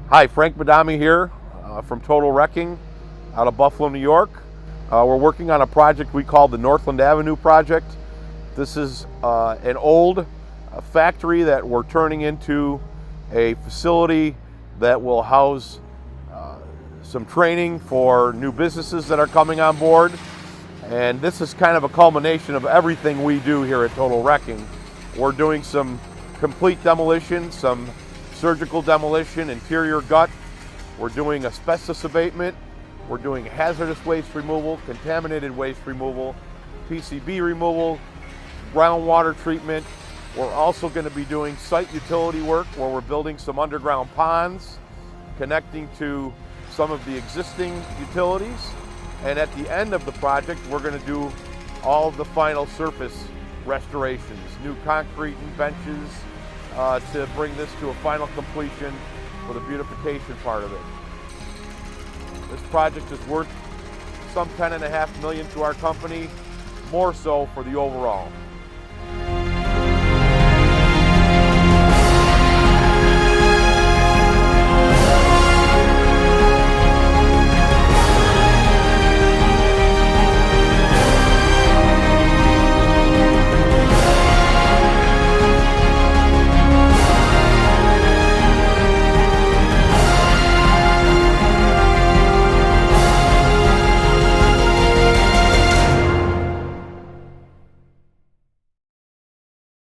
Hi, Frank Madami here from Total Wrecking out of Buffalo, New York. We're working on a project we call the Northland Avenue project. This is an old factory that we're turning into a facility that will house some training for new businesses that are coming on board. And this is kind of a culmination of everything we do here at Total Wrecking. We're doing some complete demolition, some surgical demolition, interior gut. We're doing asbestos abatement. We're doing hazardous waste removal, contaminated waste removal, PCB removal, groundwater treatment. We're also going to be doing site utility work where we're building some underground ponds, connecting to some of the existing utilities. And at the end of the project, we're going to do all of the final surface restorations, new concrete and benches, to bring this to a final completion for the beautification part of it. This project is worth some $10.5 million to our company, more so for the overall.